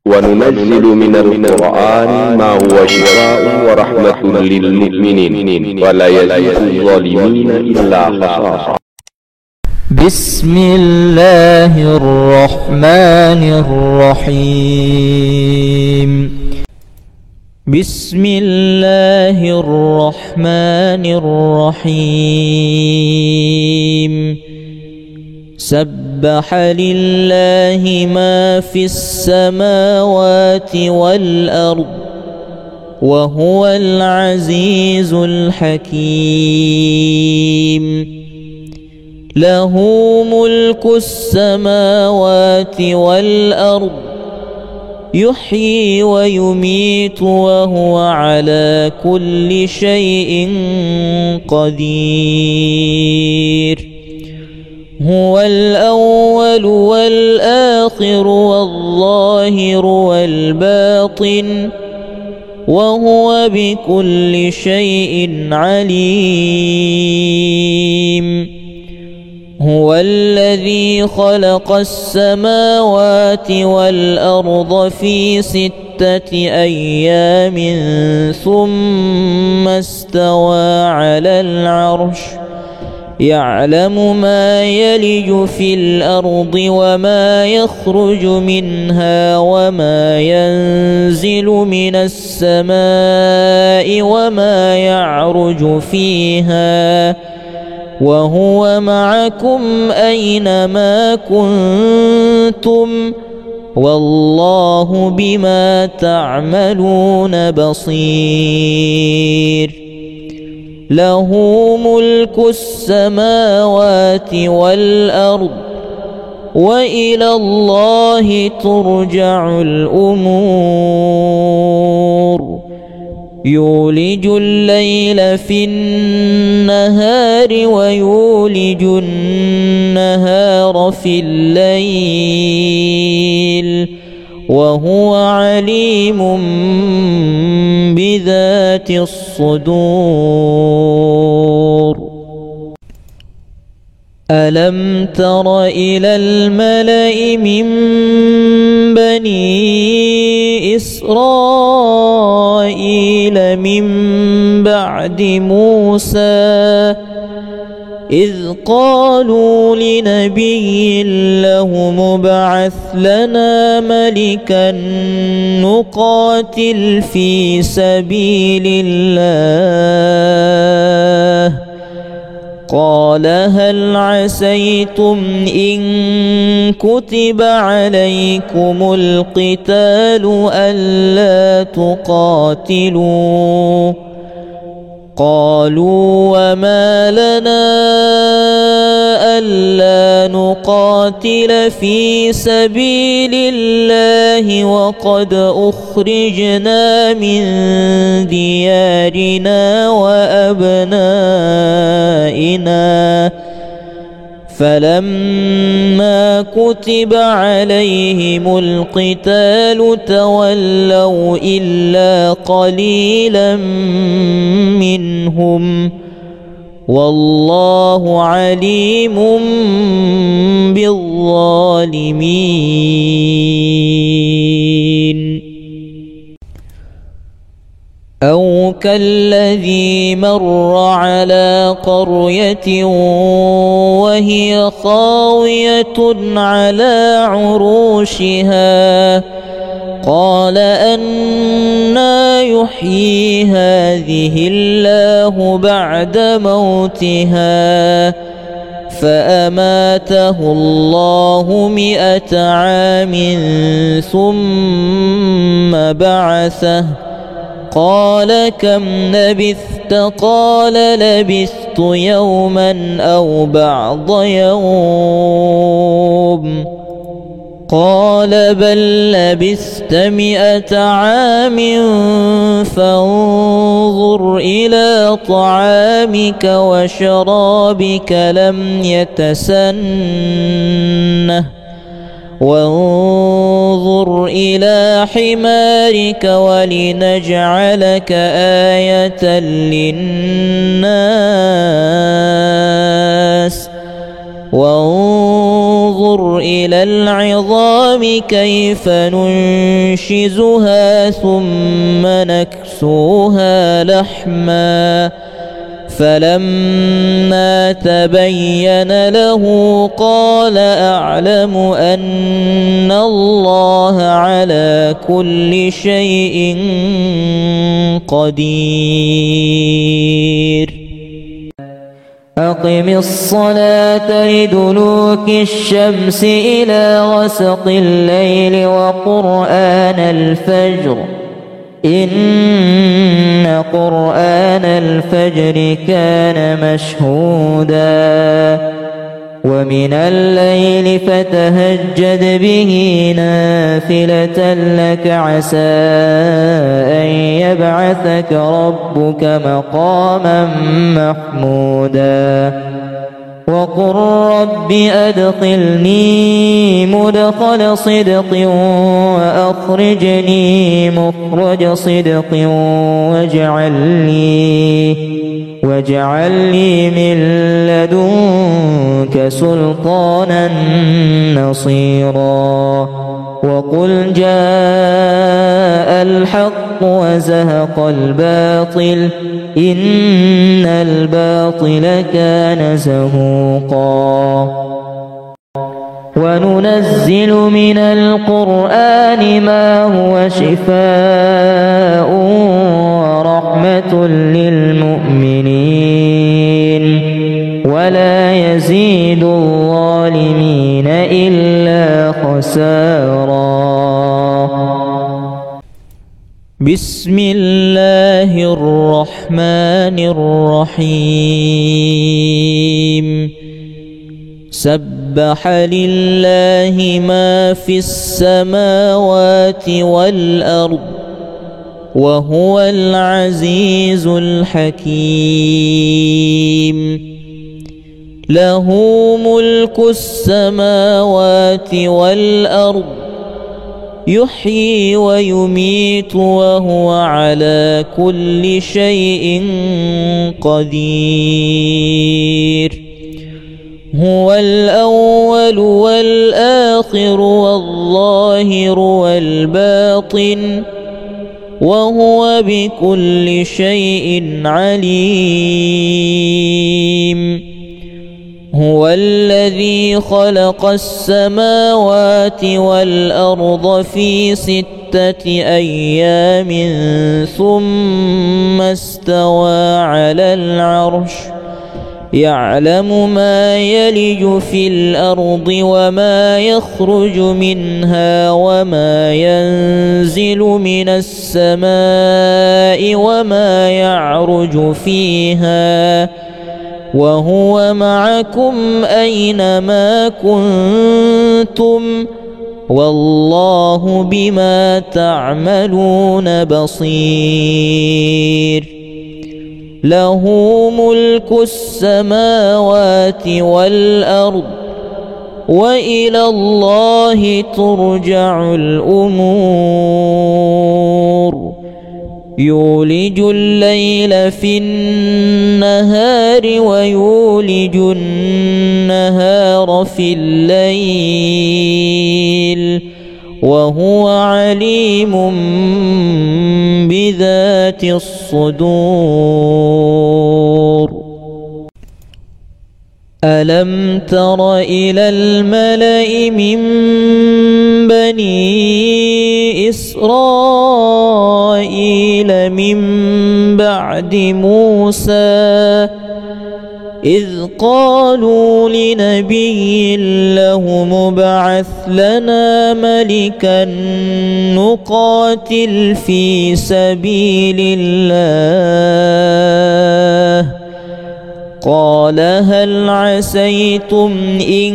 وننزل من القرآن ما هو شفاء ورحمة للمؤمنين ولا يزيد الظالمين إلا خسارا. بسم الله الرحمن الرحيم. بسم الله الرحمن الرحيم. سبح لله ما في السماوات والأرض وهو العزيز الحكيم. له ملك السماوات والأرض يحيي ويميت وهو على كل شيء قدير. هو الأول والآخر والظاهر والباطن وهو بكل شيء عليم. هو الذي خلق السماوات والأرض في 6 أيام ثم استوى على العرش يعلم ما يلج في الأرض وما يخرج منها وما ينزل من السماء وما يعرج فيها وهو معكم أينما كنتم والله بما تعملون بصير. له ملك السماوات والأرض وإلى الله ترجع الأمور. يولج الليل في النهار ويولج النهار في الليل وهو عليم بذات الصدور. ألم تر إلى الملأ من بني إسرائيل من بعد موسى إذ قالوا لنبي له ابعث لنا ملكا نقاتل في سبيل الله قال هل عسيتم إن كتب عليكم القتال ألا تقاتلوا قالوا وما لنا ألا نقاتل في سبيل الله وقد أخرجنا من ديارنا وأبنائنا فلما كتب عليهم القتال تولوا إلا قليلا منهم والله عليم بالظالمين. أو كالذي مر على قرية وهي خاوية على عروشها قال أنى يحيي هذه الله بعد موتها فأماته الله 100 عام ثم بعثه قال كم لبثت قال لبثت يوما أو بعض يوم قال بل لبثت 100 عام فانظر إلى طعامك وشرابك لم يتسنه وانظر إلى حمارك ولنجعلك آية للناس وانظر انظر إلى العظام كيف ننشزها ثم نكسوها لحما فلما تبين له قال أعلم أن الله على كل شيء قدير. أقم الصلاة لدلوك الشمس إلى غسق الليل وقرآن الفجر إن قرآن الفجر كان مشهودا ومن الليل فتهجد به نافلة لك عسى أن يبعثك ربك مقاما محمودا وقل رب أدخلني مدخل صدق وأخرجني مخرج صدق واجعل لي من لدنك سلطانا نصيرا وقل جاء الحق وزهق الباطل إن الباطل كان زهوقا وننزل من القرآن ما هو شفاء ورحمة للمؤمنين ولا يزيد الظالمين إلا خسارا. بسم الله الرحمن الرحيم سبح لله ما في السماوات والأرض وهو العزيز الحكيم له ملك السماوات والأرض يحيي ويميت وهو على كل شيء قدير هو الأول والآخر والظاهر والباطن وهو بكل شيء عليم هو الذي خلق السماوات والأرض في 6 أيام ثم استوى على العرش يعلم ما يلج في الأرض وما يخرج منها وما ينزل من السماء وما يعرج فيها وهو معكم أينما كنتم والله بما تعملون بصير له ملك السماوات والأرض وإلى الله ترجع الأمور يولج الليل في النهار ويولج النهار في الليل وهو عليم بذات الصدور ألم تر إلى الملأ من بني إسرائيل من بعد موسى إذ قالوا لنبي له مبعث لنا ملكا نقاتل في سبيل الله قال هل عسيتم إن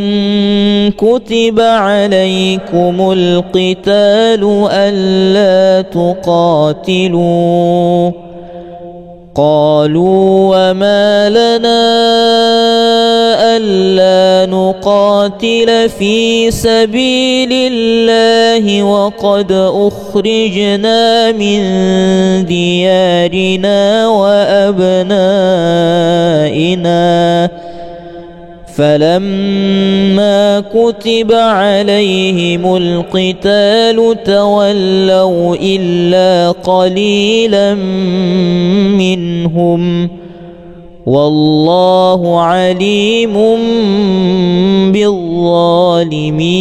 كتب عليكم القتال ألا تقاتلوا قالوا وما لنا ألا نقاتل في سبيل الله وقد أخرجنا من ديارنا وأبنائنا فلما كتب عليهم القتال تولوا إلا قليلا منهم والله عليم بالظالمين.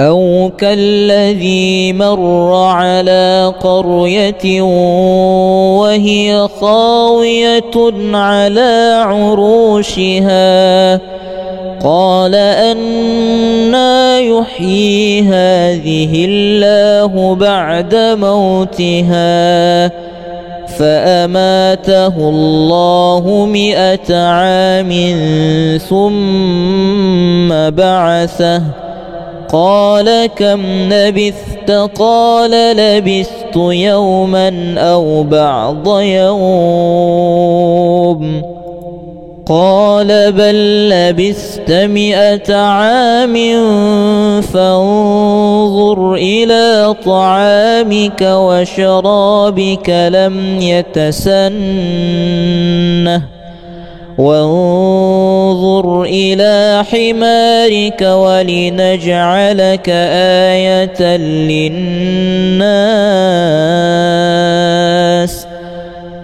أو كالذي مر على قرية وهي خاوية على عروشها قال أنى يحيي هذه الله بعد موتها فأماته الله 100 عام ثم بعثه قال كم لبثت؟ قال لبثت يوما أو بعض يوم قال بل لبثت 100 عام فانظر إلى طعامك وشرابك لم يتسنه وانظر إلى حمارك ولنجعلك آية للناس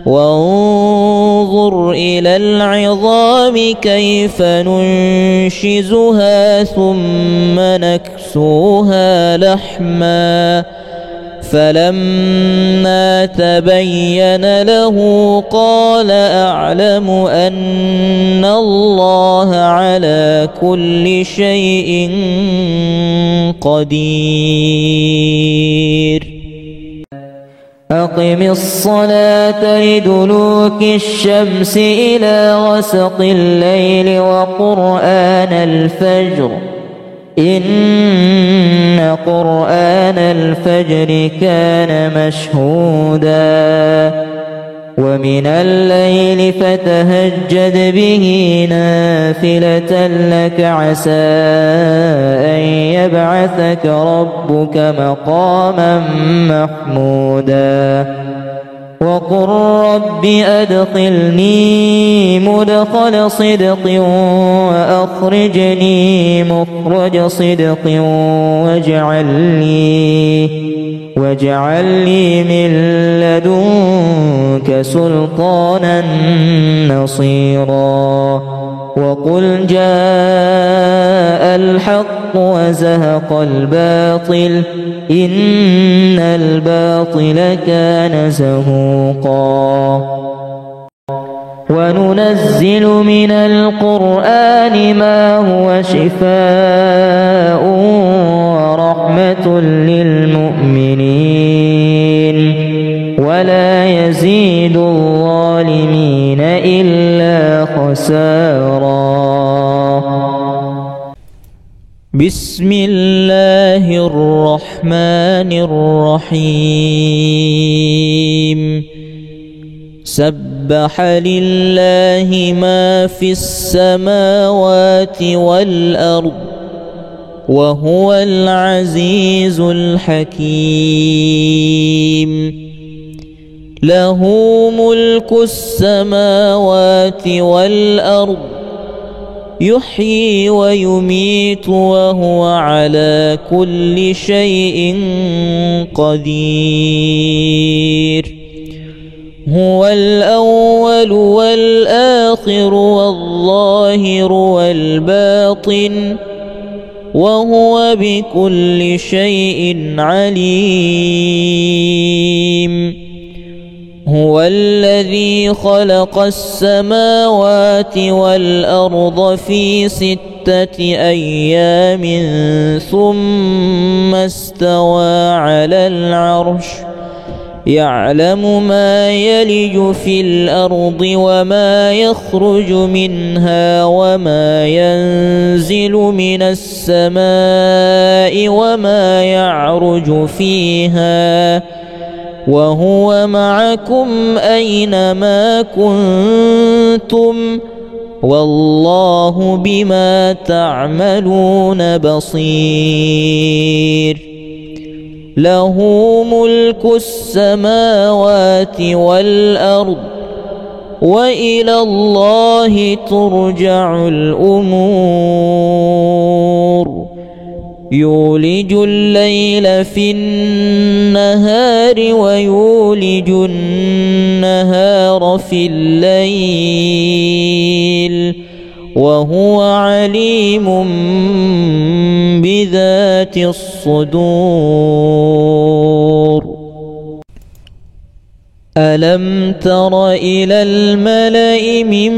وانظر إلى العظام كيف ننشزها ثم نكسوها لحما فلما تبين له قال أعلم أن الله على كل شيء قدير. أقم الصلاة لدلوك الشمس إلى غسق الليل وقرآن الفجر إن قرآن الفجر كان مشهودا ومن الليل فتهجد به نافلة لك عسى أن يبعثك ربك مقاما محمودا وقل رب أدخلني مدخل صدق وأخرجني مخرج صدق واجعل لي من لدنك سلطانا نصيرا وقل جاء الحق وزهق الباطل إن الباطل كان زهوقا وننزل من القرآن ما هو شفاء ورحمة للمؤمنين ولا يزيد الظالمين إلا خسارا. بسم الله الرحمن الرحيم سبح لله ما في السماوات والأرض وهو العزيز الحكيم له ملك السماوات والأرض يحيي ويميت وهو على كل شيء قدير هو الأول والآخر والظاهر والباطن وهو بكل شيء عليم هو الذي خلق السماوات والأرض في 6 أيام ثم استوى على العرش يعلم ما يلج في الأرض وما يخرج منها وما ينزل من السماء وما يعرج فيها وهو معكم أينما كنتم والله بما تعملون بصير له ملك السماوات والأرض وإلى الله ترجع الأمور يولج الليل في النهار ويولج النهار في الليل وهو عليم بذات الصدور ألم تر إلى الملأ من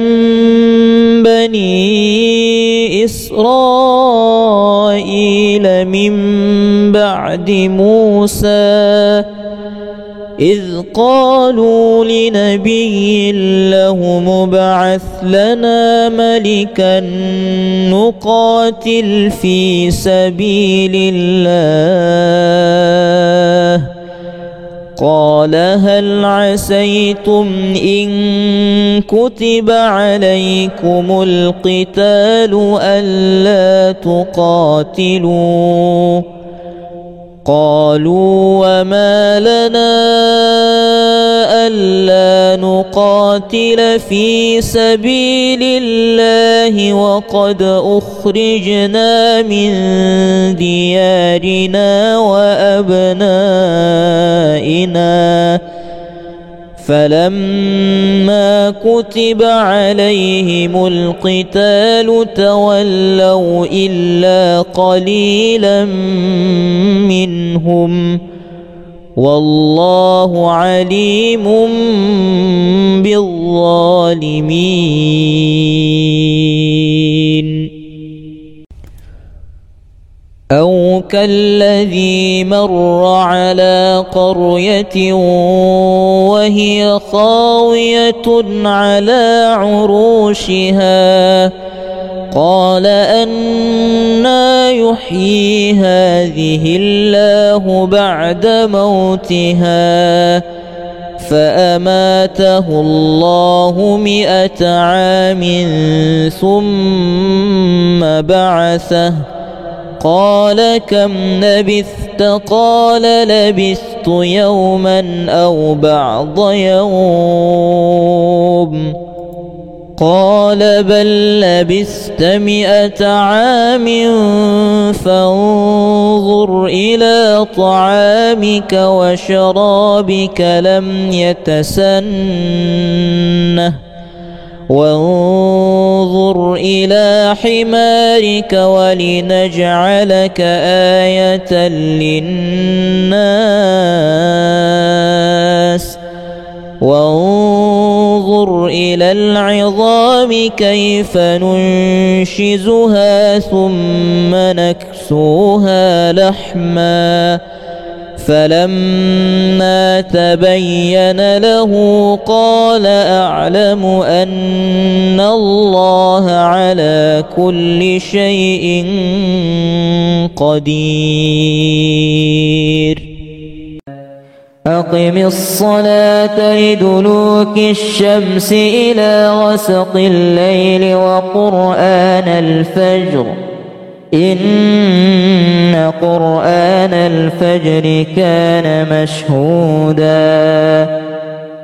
بني إسرائيل من بعد موسى إذ قالوا لنبي له ابعث لنا ملكا نقاتل في سبيل الله قال هل عسيتم إن كتب عليكم القتال ألا تقاتلوا قالوا وما لنا ألا نقاتل في سبيل الله وقد أخرجنا من ديارنا وأبنائنا فلما كتب عليهم القتال تولوا إلا قليلا منهم والله عليم بالظالمين أو كالذي مر على قرية وهي خاوية على عروشها قال أنى يحيي هذه الله بعد موتها فأماته الله 100 عام ثم بعثه قال كم لبثت قال لبثت يوما أو بعض يوم قال بل لبثت 100 عام فانظر إلى طعامك وشرابك لم يتسنه وانظر إلى حمارك ولنجعلك آية للناس وانظر إلى العظام كيف ننشزها ثم نكسوها لحما فلما تبين له قال أعلم أن الله على كل شيء قدير أقم الصلاة لدلوك الشمس إلى غسق الليل وقرآن الفجر إن قرآن الفجر كان مشهودا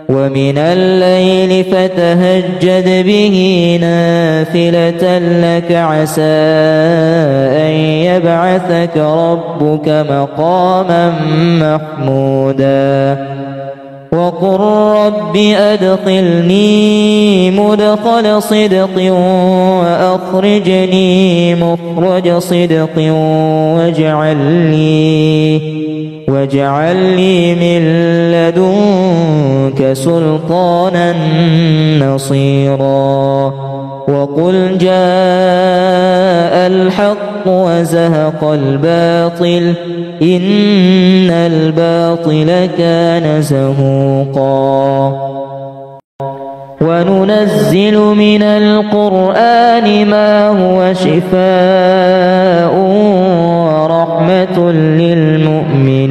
ومن الليل فتهجد به نافلة لك عسى أن يبعثك ربك مقاما محمودا وقل رب أدخلني مدخل صدق وأخرجني مخرج صدق واجعل لي من لدنك سلطانا نصيرا وقل جاء الحق وزهق الباطل إن الباطل كان زهوقا وننزل من القرآن ما هو شفاء ورحمة للمؤمنين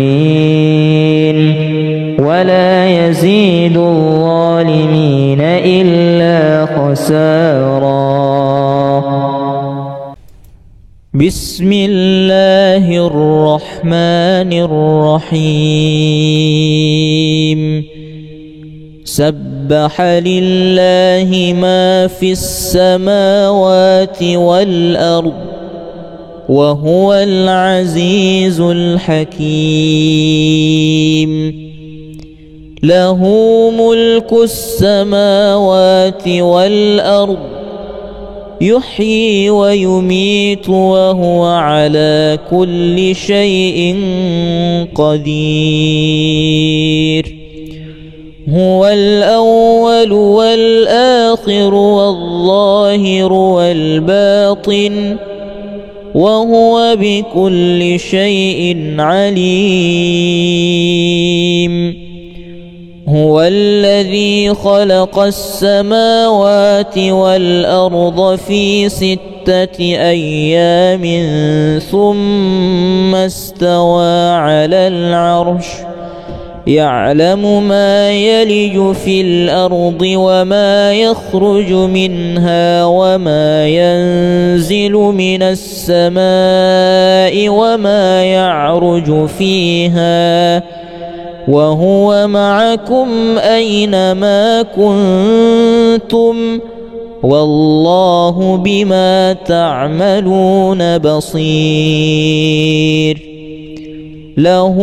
ولا يزيد الظالمين إلا خسارا بسم الله الرحمن الرحيم سبح لله ما في السماوات والأرض وهو العزيز الحكيم له ملك السماوات والأرض يحيي ويميت وهو على كل شيء قدير هو الأول والآخر والظاهر والباطن وهو بكل شيء عليم هو الذي خلق السماوات والأرض في 6 أيام ثم استوى على العرش يعلم ما يلج في الأرض وما يخرج منها وما ينزل من السماء وما يعرج فيها وهو معكم أينما كنتم والله بما تعملون بصير له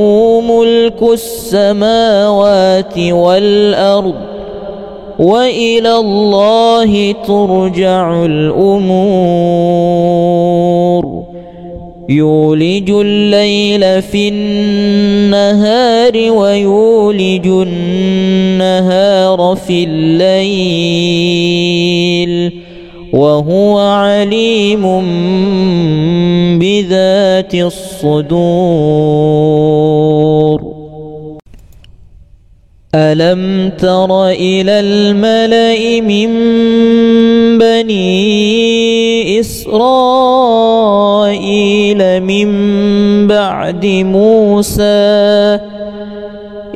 ملك السماوات والأرض وإلى الله ترجع الأمور يولج الليل في النهار ويولج النهار في الليل وهو عليم بذات الصدور ألم تر إلى الملأ من بني إسرائيل من بعد موسى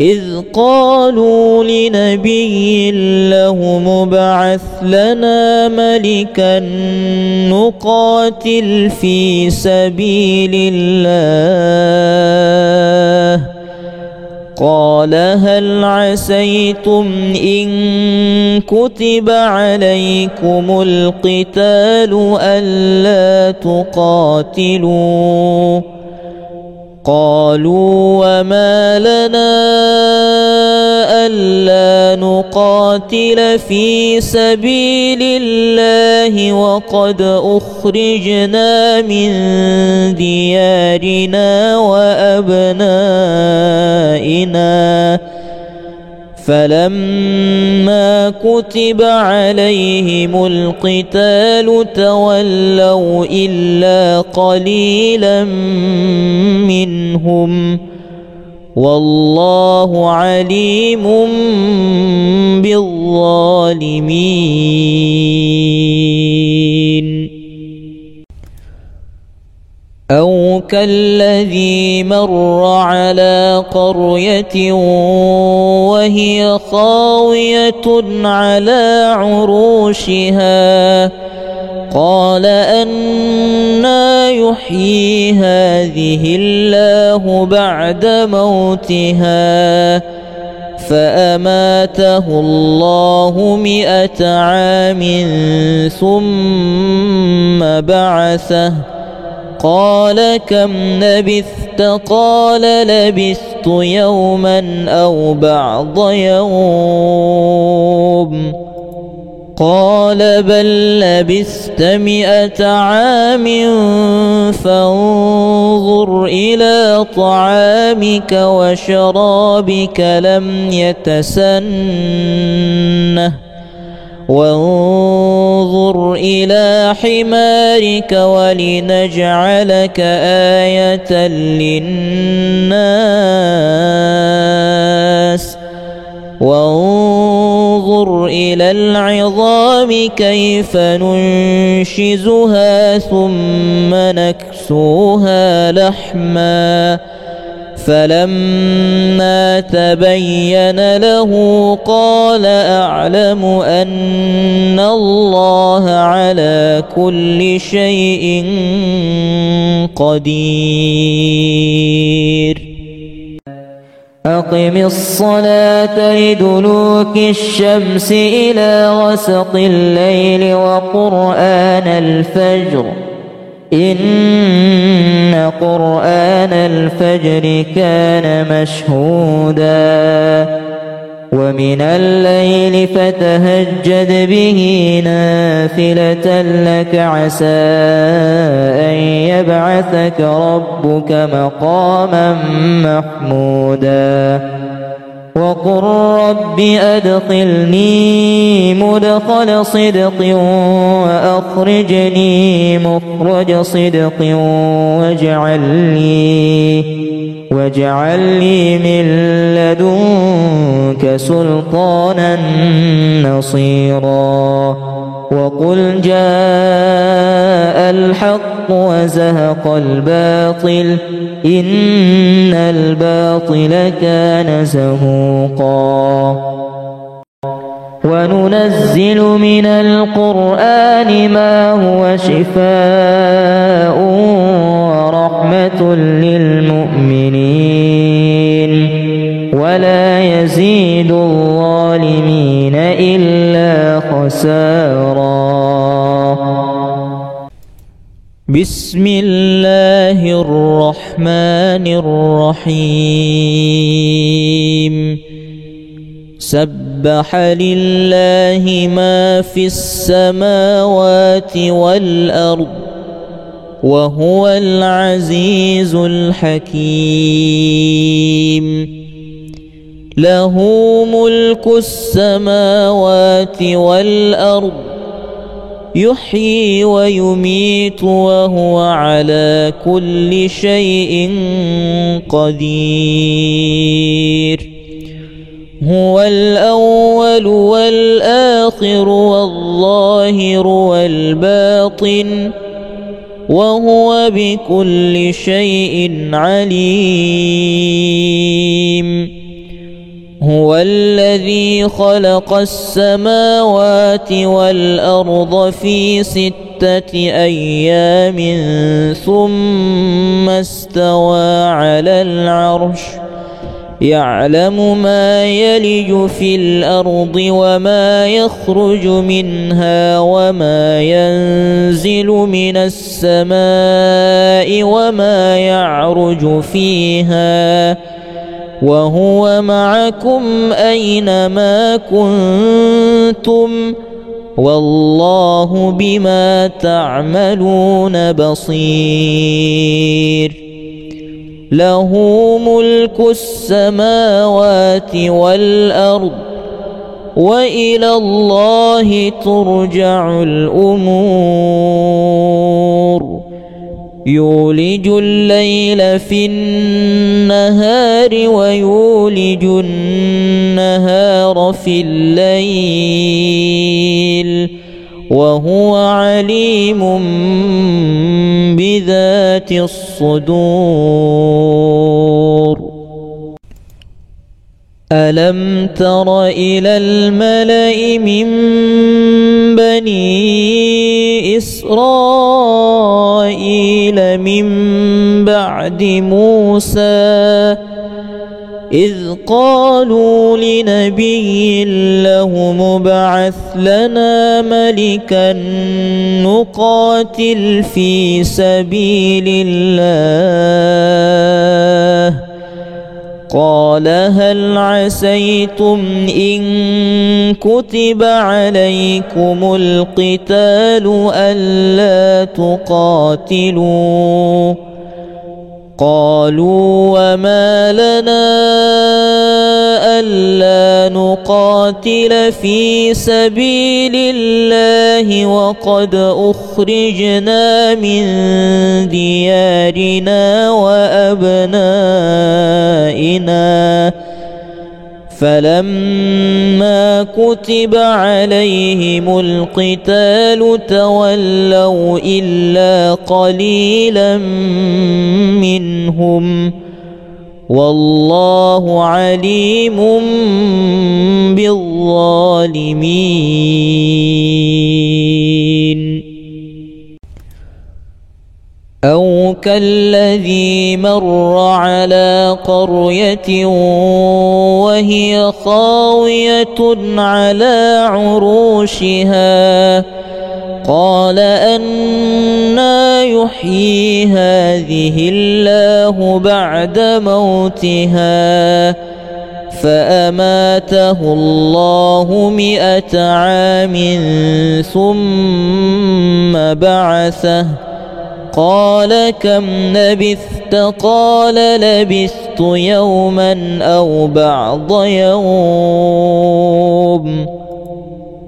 إذ قالوا لنبي له ابعث لنا ملكا نقاتل في سبيل الله قال هل عسيتم إن كتب عليكم القتال ألا تقاتلوا قالوا وما لنا ألا نقاتل في سبيل الله وقد أخرجنا من ديارنا وأبنائنا فلما كتب عليهم القتال تولوا إلا قليلا منهم والله عليم بالظالمين أو كالذي مر على قرية وهي خاوية على عروشها قال أنى يحيي هذه الله بعد موتها فأماته الله 100 عام ثم بعثه قال كم لبثت قال لبثت يوما أو بعض يوم قال بل لبثت 100 عام فانظر إلى طعامك وشرابك لم يتسنه وانظر إلى حمارك ولنجعلك آية للناس وانظر إلى العظام كيف ننشزها ثم نكسوها لحما فلما تبين له قال أعلم أن الله على كل شيء قدير. أقم الصلاة لدلوك الشمس إلى غسق الليل وقرآن الفجر إن قرآن الفجر كان مشهودا ومن الليل فتهجد به نافلة لك عسى أن يبعثك ربك مقاما محمودا وقل رب أدخلني مدخل صدق وأخرجني مخرج صدق واجعل لي من لدنك سلطانا نصيرا وقل جاء الحق وزهق الباطل إن الباطل كان زهوقا وننزل من القرآن ما هو شفاء ورحمة للمؤمنين ولا يزيد الظالمين إلا خسارا. بسم الله الرحمن الرحيم. سبح لله ما في السماوات والأرض وهو العزيز الحكيم. له ملك السماوات والأرض يحيي ويميت وهو على كل شيء قدير. هو الأول والآخر والظاهر والباطن وهو بكل شيء عليم. هو الذي خلق السماوات والأرض في 6 أيام ثم استوى على العرش يعلم ما يلج في الأرض وما يخرج منها وما ينزل من السماء وما يعرج فيها وهو معكم أينما كنتم والله بما تعملون بصير. له ملك السماوات والأرض وإلى الله ترجع الأمور. يولج الليل في النهار ويولج النهار في الليل وهو عليم بذات الصدور. ألم تر إلى الملأ من بني إسرائيل من بعد موسى إذ قالوا لنبي له مبعث لنا ملكا نقاتل في سبيل الله قال هل عسيتم إن كتب عليكم القتال ألا تقاتلوا قالوا وما لنا ألا نقاتل في سبيل الله وقد أخرجنا من ديارنا وأبنائنا فلما كتب عليهم القتال تولوا إلا قليلا منهم والله عليم بالظالمين. أو كالذي مر على قرية وهي خاوية على عروشها قال أنى يحيي هذه الله بعد موتها فأماته الله 100 عام ثم بعثه قال كم لبثت؟ قال لبثت يوما أو بعض يوم.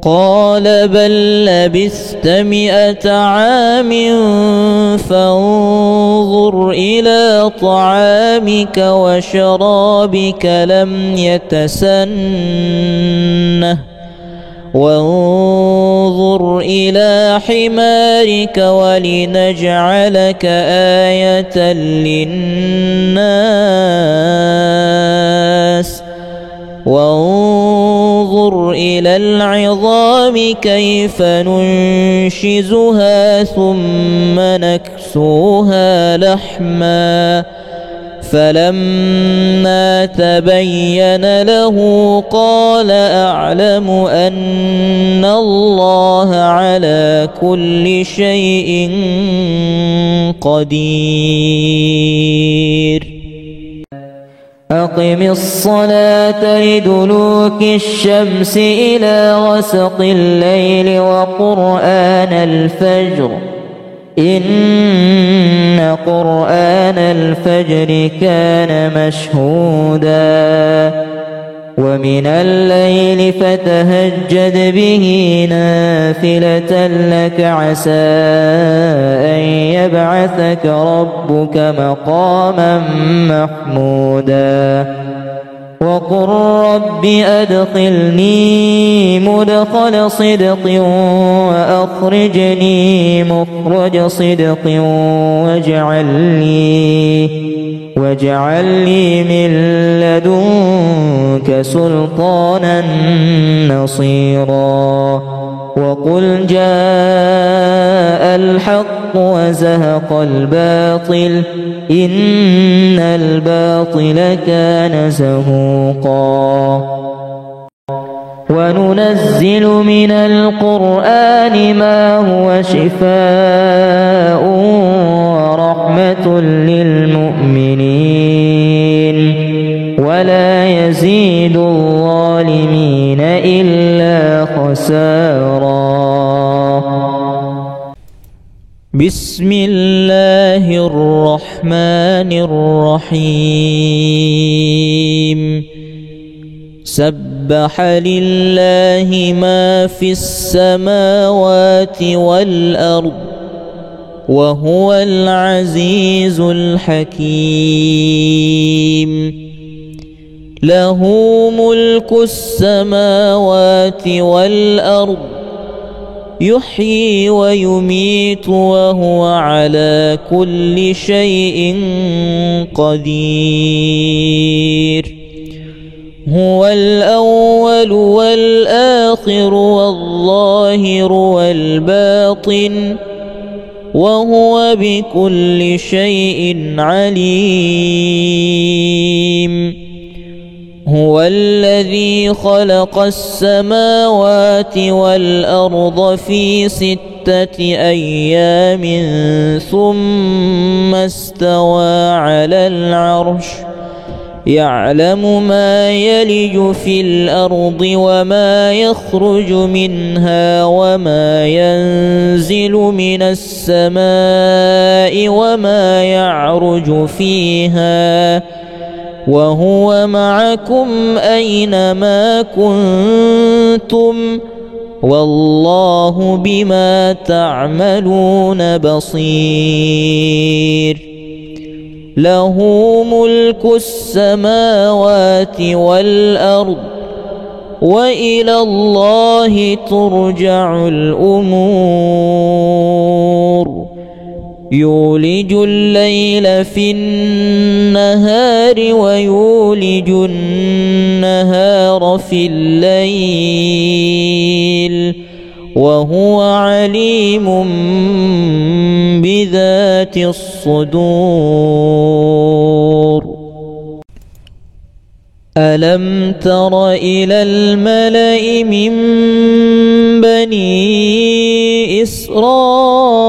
قال بل لبثت 100 عام فانظر إلى طعامك وشرابك لم يتسنه وانظر إلى حمارك ولنجعلك آية للناس وانظر إلى العظام كيف ننشزها ثم نكسوها لحما فلما تبين له قال أعلم أن الله على كل شيء قدير. أقم الصلاة لدلوك الشمس إلى غسق الليل وقرآن الفجر إن قرآن الفجر كان مشهودا ومن الليل فتهجد به نافلة لك عسى أن يبعثك ربك مقاما محمودا وقل رب أدخلني مدخل صدق وأخرجني مخرج صدق واجعل لي من لدنك سلطانا نصيرا وقل جاء الحق وزهق الباطل إن الباطل كان زهوقا وننزل من القرآن ما هو شفاء ورحمة للمؤمنين ولا يزيد الظالمين إلا خسارا. بسم الله الرحمن الرحيم. سبح لله ما في السماوات والأرض وهو العزيز الحكيم. له ملك السماوات والأرض يحيي ويميت وهو على كل شيء قدير. هو الأول والآخر والظاهر والباطن وهو بكل شيء عليم. هو الذي خلق السماوات والأرض في 6 أيام ثم استوى على العرش يعلم ما يلج في الأرض وما يخرج منها وما ينزل من السماء وما يعرج فيها وهو معكم أينما كنتم والله بما تعملون بصير. له ملك السماوات والأرض وإلى الله ترجع الأمور. يولج الليل في النهار ويولج النهار في الليل وهو عليم بذات الصدور. ألم تر إلى الملأ من بني إسرائيل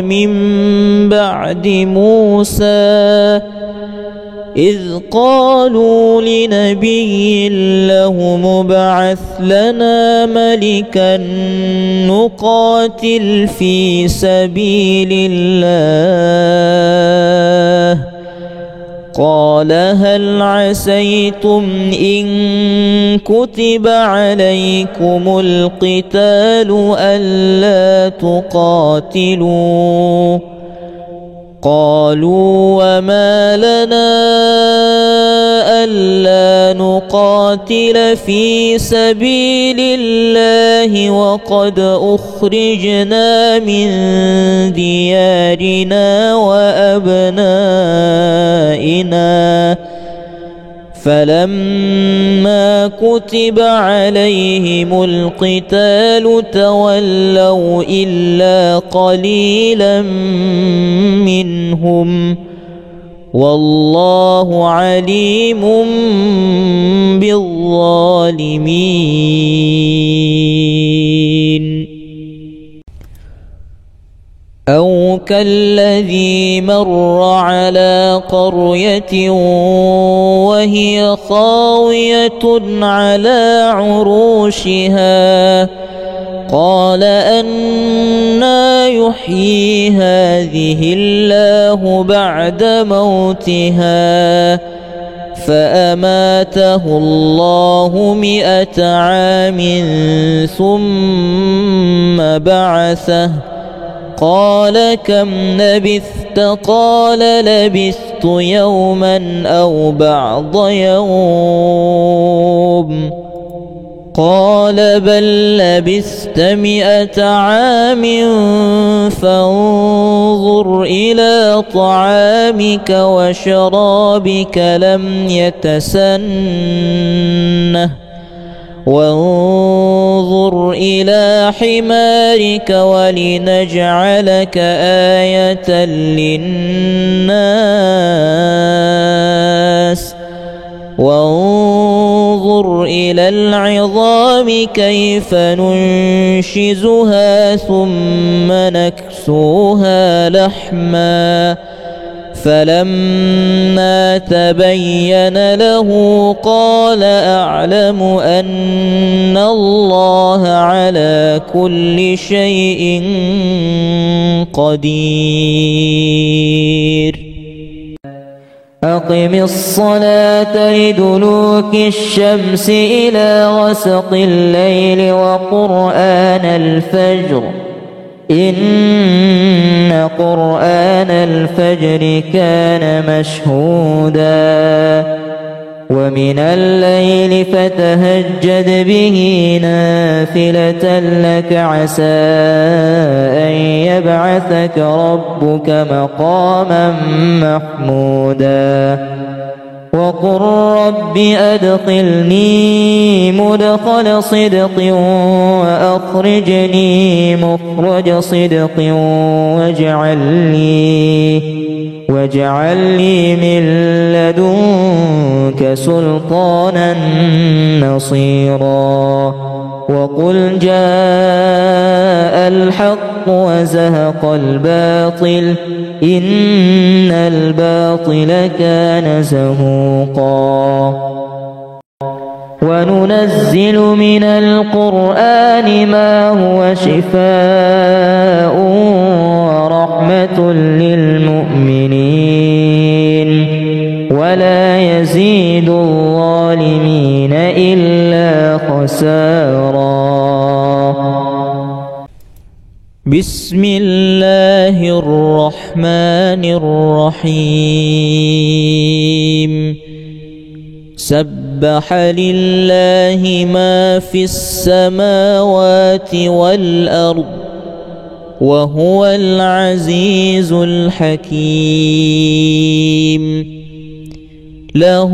من بعد موسى إذ قالوا لنبي له ابعث لنا ملكا نقاتل في سبيل الله قال هل عسيتم إن كتب عليكم القتال ألا تقاتلوا قالوا وما لنا ألا نقاتل في سبيل الله وقد أخرجنا من ديارنا وأبنائنا فلما كتب عليهم القتال تولوا إلا قليلا منهم والله عليم بالظالمين. أو كالذي مر على قرية وهي خاوية على عروشها قال أنى يحيي هذه الله بعد موتها فأماته الله 100 عام ثم بعثه قال كم لبثت قال لبثت يوما أو بعض يوم قال بل لبثت 100 عام فانظر إلى طعامك وشرابك لم يتسنه وانظر إلى حمارك ولنجعلك آية للناس وانظر إلى العظام كيف ننشزها ثم نكسوها لحما فلما تبين له قال أعلم أن الله على كل شيء قدير. أقم الصلاة لدلوك الشمس إلى غسق الليل وقرآن الفجر إن قرآن الفجر كان مشهودا ومن الليل فتهجد به نافلة لك عسى أن يبعثك ربك مقاما محمودا وقل رب أدخلني مدخل صدق وأخرجني مخرج صدق واجعل لي من لدنك سلطانا نصيرا وقل جاء الحق وزهق الباطل إن الباطل كان زهوقا وننزل من القرآن ما هو شفاء ورحمة للمؤمنين ولا يزيد الظالمين إلا خسارا. بسم الله الرحمن الرحيم سبح لله ما في السماوات والأرض وهو العزيز الحكيم. له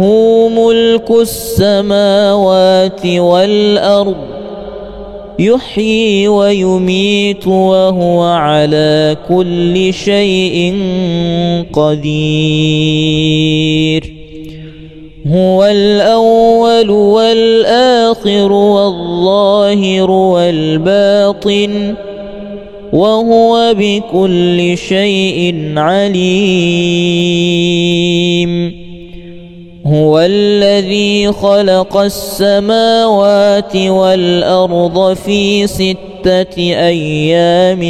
ملك السماوات والأرض يحيي ويميت وهو على كل شيء قدير. هو الأول والآخر والظاهر والباطن وهو بكل شيء عليم. هو الذي خلق السماوات والأرض في 6 أيام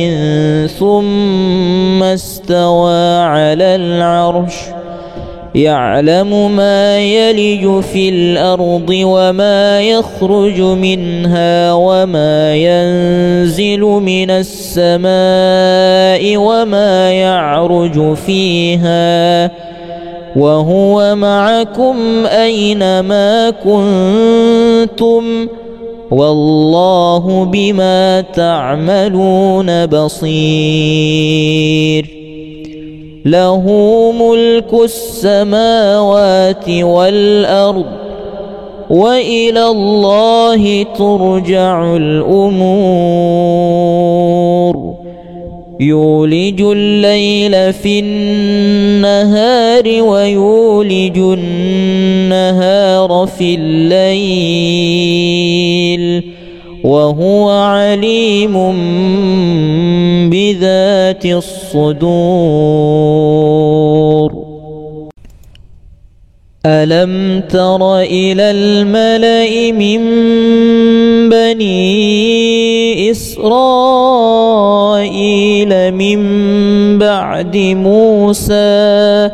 ثم استوى على العرش يعلم ما يلج في الأرض وما يخرج منها وما ينزل من السماء وما يعرج فيها وهو معكم أينما كنتم والله بما تعملون بصير. له ملك السماوات والأرض وإلى الله ترجع الأمور. يولج الليل في النهار ويولج النهار في الليل وهو عليم بذات الصدور. ألم تر إلى الملأ من بني إسرائيل من بعد موسى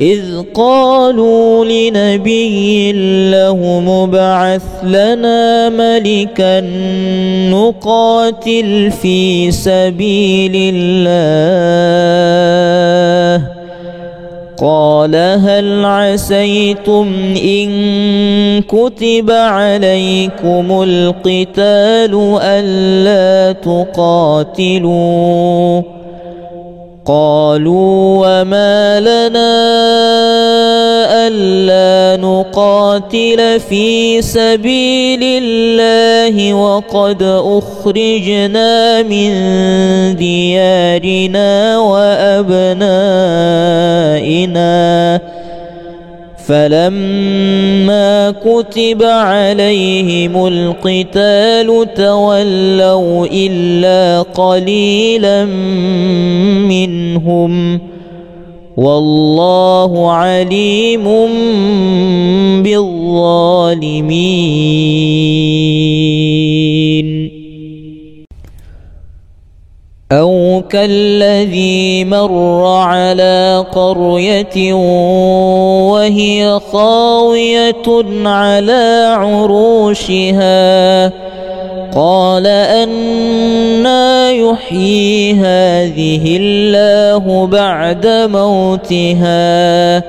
إذ قالوا لنبي له ابعث لنا ملكا نقاتل في سبيل الله قال هل عسيتم إن كتب عليكم القتال ألا تقاتلوا قالوا وما لنا ألا نقاتل في سبيل الله وقد أخرجنا من ديارنا وأبنائنا فلما كتب عليهم القتال تولوا إلا قليلا منهم والله عليم بالظالمين. أو كالذي مر على قرية وهي خاوية على عروشها قال أنى يحيي هذه الله بعد موتها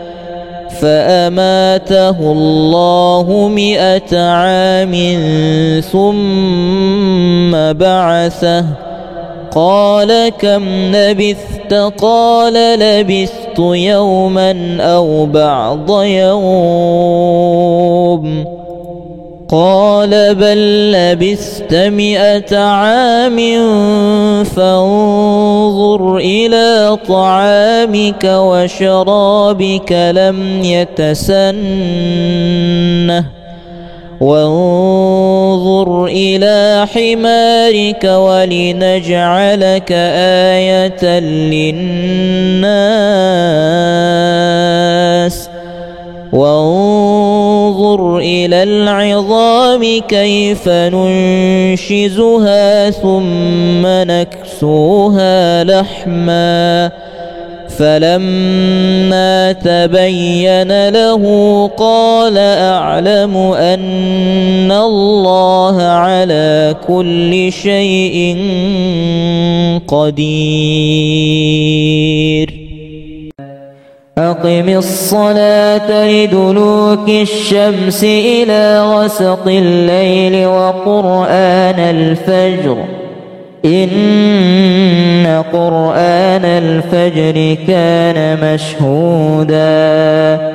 فأماته الله 100 عام ثم بعثه قال كم لبثت قال لبثت يوما أو بعض يوم قال بل لبثت 100 عام فانظر إلى طعامك وشرابك لم يتسنه وانظر إلى حمارك ولنجعلك آية للناس وانظر إلى العظام كيف ننشزها ثم نكسوها لحما فلما تبين له قال أعلم أن الله على كل شيء قدير. أقم الصلاة لدلوك الشمس إلى غسق الليل وقرآن الفجر إن قرآن الفجر كان مشهودا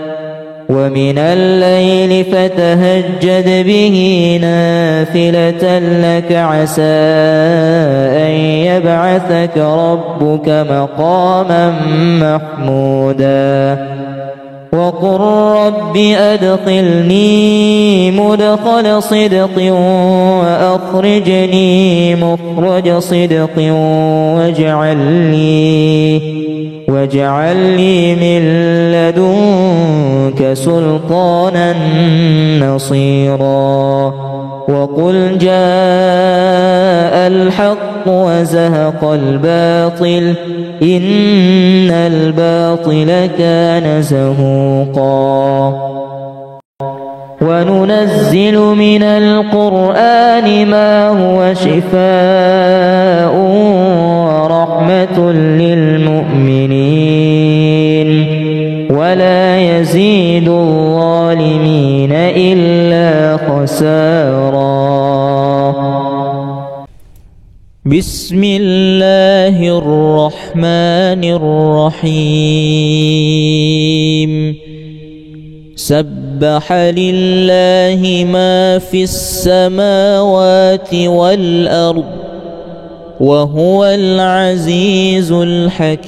ومن الليل فتهجد به نافلة لك عسى أن يبعثك ربك مقاما محمودا وقل رب أدخلني مدخل صدق وأخرجني مخرج صدق واجعل لي من لدنك سلطانا نصيرا وقل جاء الحق وزهق الباطل إن الباطل كان زهوقا وننزل من القرآن ما هو شفاء ورحمة للمؤمنين ولا يزيد الظالمين إلا خسارا. بسم الله الرحمن الرحيم سبح لله ما في السماوات والأرض وهو العزيز الحكيم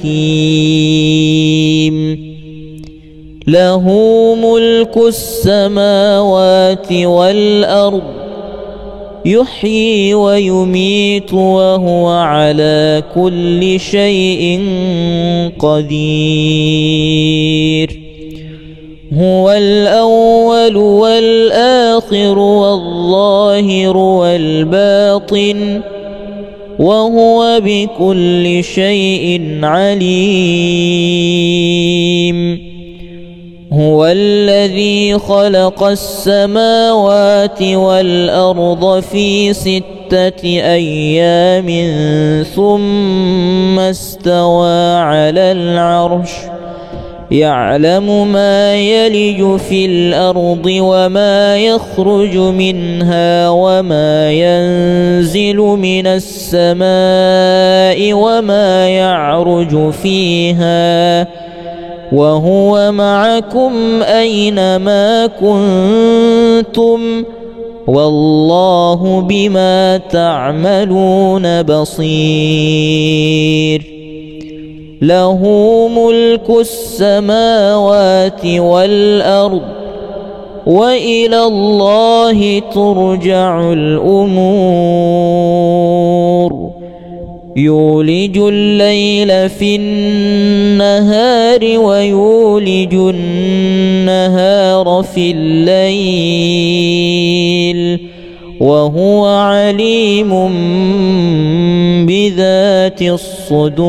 له ملك السماوات والأرض يحيي ويميت وهو على كل شيء قدير هو الأول والآخر والظاهر والباطن وهو بكل شيء عليم هو الذي خلق السماوات والأرض في 6 أيام ثم استوى على العرش يعلم ما يلج في الأرض وما يخرج منها وما ينزل من السماء وما يعرج فيها وهو معكم أينما كنتم والله بما تعملون بصير له ملك السماوات والأرض وإلى الله ترجع الأمور يولج الليل في النهار ويولج النهار في الليل وهو عليم بذات الصدور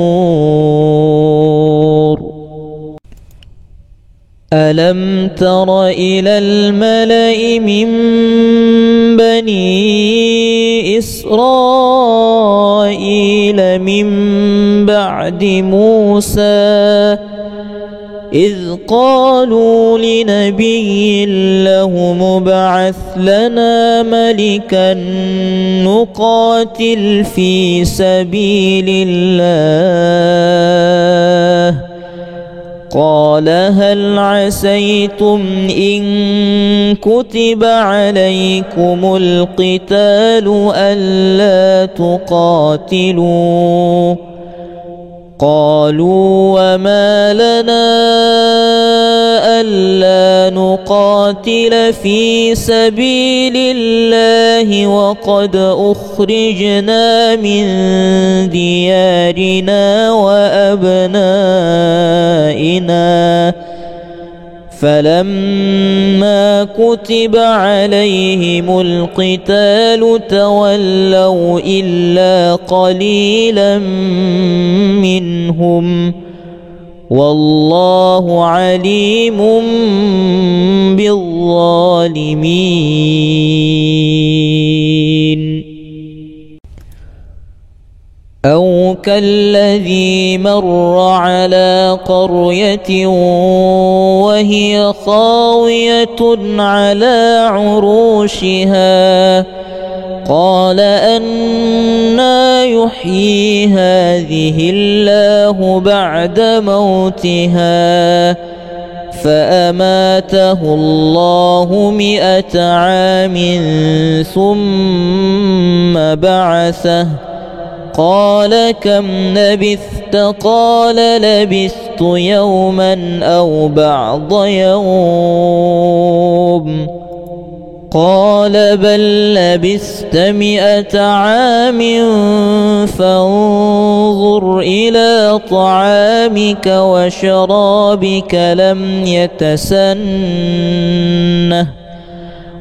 ألم تر إلى الملأ من بني إسرائيل من بعد موسى إذ قالوا لنبي له مبعث لنا ملكا نقاتل في سبيل الله قال هل عسيتم إن كتب عليكم القتال ألا تقاتلوا قالوا وما لنا ألا نقاتل في سبيل الله وقد أخرجنا من ديارنا وأبنائنا فلما كتب عليهم القتال تولوا إلا قليلا منهم والله عليم بالظالمين أو كالذي مر على قرية وهي خاوية على عروشها قال أنى يحيي هذه الله بعد موتها فأماته الله 100 عام ثم بعثه قال كم لبثت قال لبثت يوما أو بعض يوم قال بل لبثت 100 عام فانظر إلى طعامك وشرابك لم يتسنه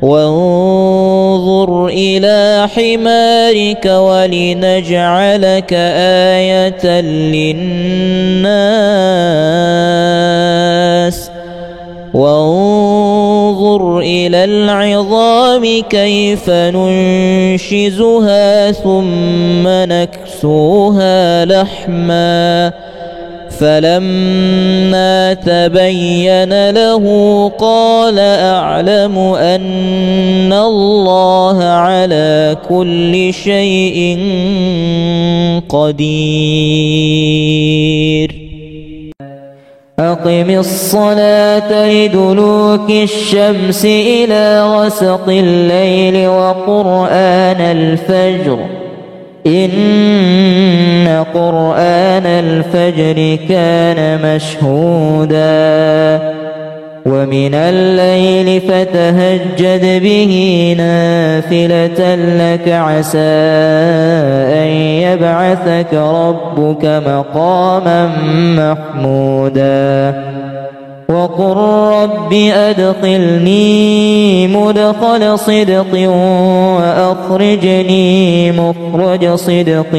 وانظر إلى حمارك ولنجعلك آية للناس وانظر إلى العظام كيف ننشزها ثم نكسوها لحما فلما تبين له قال أعلم أن الله على كل شيء قدير. أقم الصلاة لدلوك الشمس إلى غسق الليل وقرآن الفجر إن قرآن الفجر كان مشهودا ومن الليل فتهجد به نافلة لك عسى أن يبعثك ربك مقاما محمودا وقل رب أدخلني مدخل صدق وأخرجني مخرج صدق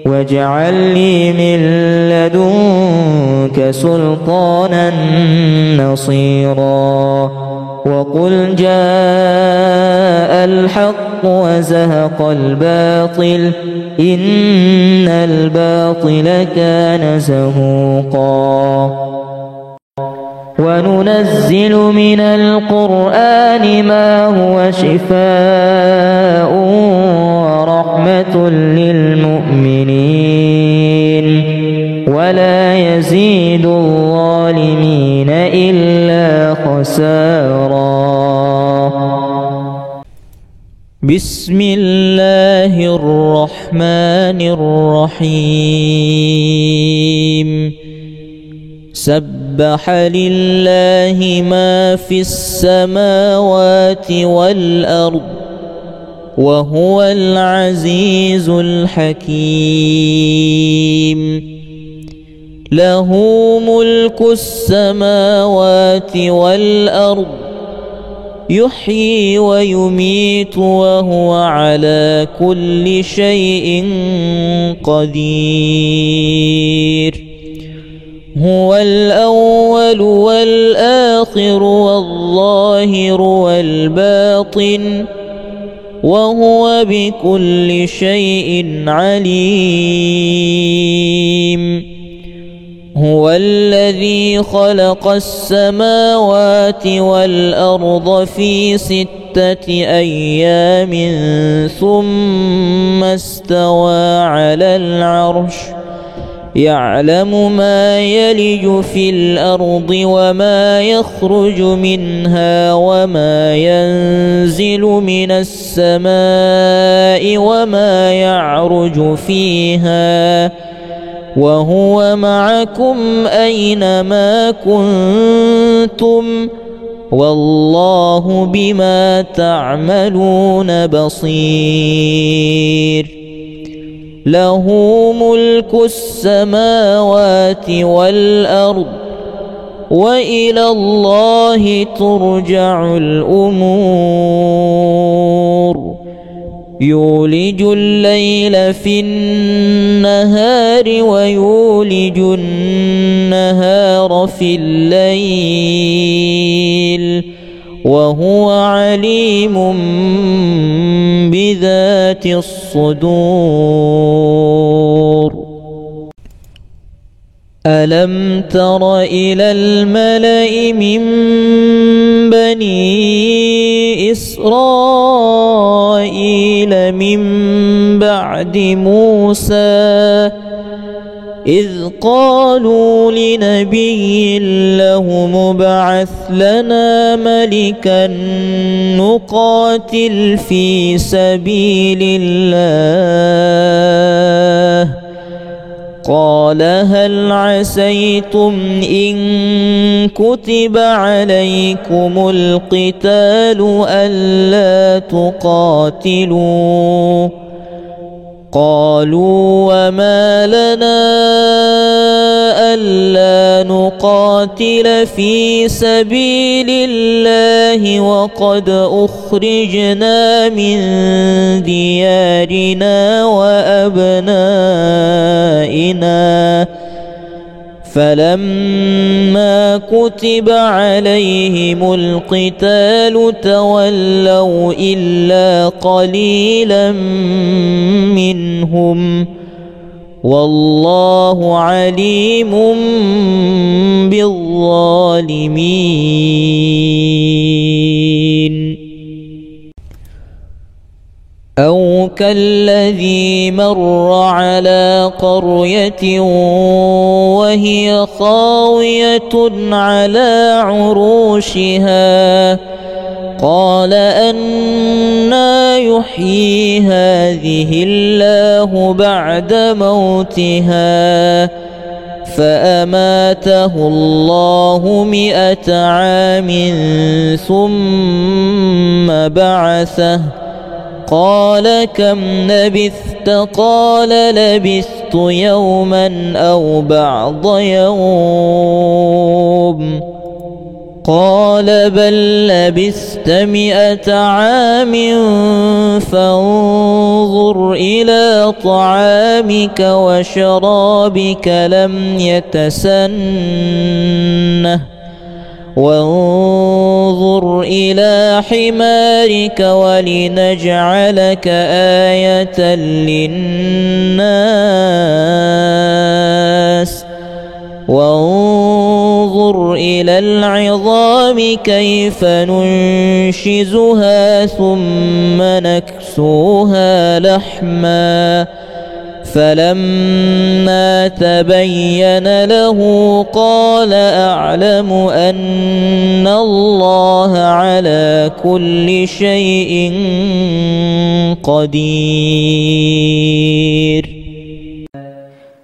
واجعل لي من لدنك سلطانا نصيرا وقل جاء الحق وزهق الباطل إن الباطل كان زهوقا وننزل من القرآن ما هو شفاء ورحمة للمؤمنين ولا يزيد الظالمين إلا خسارا. بسم الله الرحمن الرحيم سبح لله ما في السماوات والأرض وهو العزيز الحكيم له ملك السماوات والأرض يحيي ويميت وهو على كل شيء قدير هو الأول والآخر والظاهر والباطن وهو بكل شيء عليم هو الذي خلق السماوات والأرض في 6 أيام ثم استوى على العرش يعلم ما يلج في الأرض وما يخرج منها وما ينزل من السماء وما يعرج فيها وهو معكم أينما كنتم والله بما تعملون بصير له ملك السماوات والأرض وإلى الله ترجع الأمور يولج الليل في النهار ويولج النهار في الليل وهو عليم بذات الصدور. ألم تر إلى الملأ من بني إسرائيل من بعد موسى إذ قالوا لنبي له مبعث لنا ملكا نقاتل في سبيل الله قال هل عسيتم إن كتب عليكم القتال ألا تقاتلوا قالوا وما لنا ألا نقاتل في سبيل الله وقد أخرجنا من ديارنا وأبنائنا فلما كتب عليهم القتال تولوا إلا قليلا منهم والله عليم بالظالمين أو كالذي مر على قرية وهي خاوية على عروشها قال أنى يحيي هذه الله بعد موتها فأماته الله 100 عام ثم بعثه قال كم لبثت قال لبثت يوما أو بعض يوم قال بل لبثت 100 عام فانظر إلى طعامك وشرابك لم يتسنه وانظر إلى حمارك ولنجعلك آية للناس وانظر إلى العظام كيف ننشزها ثم نكسوها لحما فلما تبين له قال أعلم أن الله على كل شيء قدير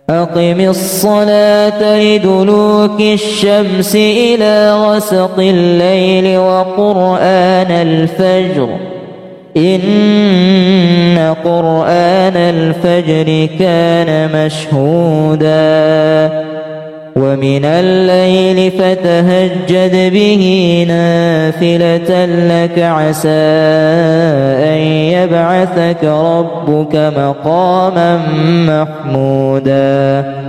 أقم الصلاة لدلوك الشمس إلى غسق الليل وقرآن الفجر إن قرآن الفجر كان مشهودا ومن الليل فتهجد به نافلة لك عسى أن يبعثك ربك مقاما محمودا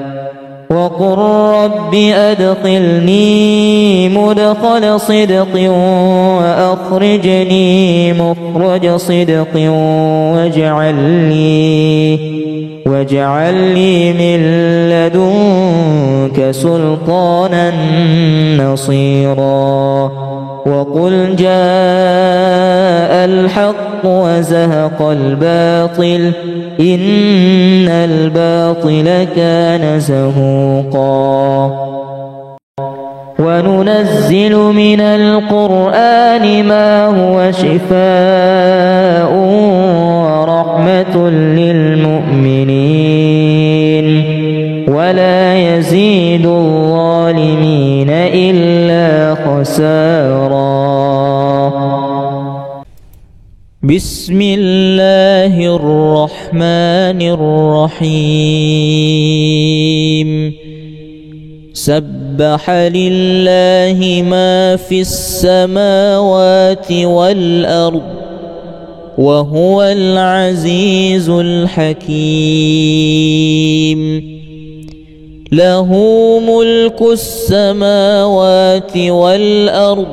وقل رب أدخلني مدخل صدق وأخرجني مخرج صدق واجعل لي من لدنك سلطانا نصيرا وقل جاء الحق وزهق الباطل إن الباطل كان زهوقا وننزل من القرآن ما هو شفاء ورحمة للمؤمنين ولا يزيد الظالمين إلا خسارا بسم الله الرحمن الرحيم سبح لله ما في السماوات والأرض وهو العزيز الحكيم له ملك السماوات والأرض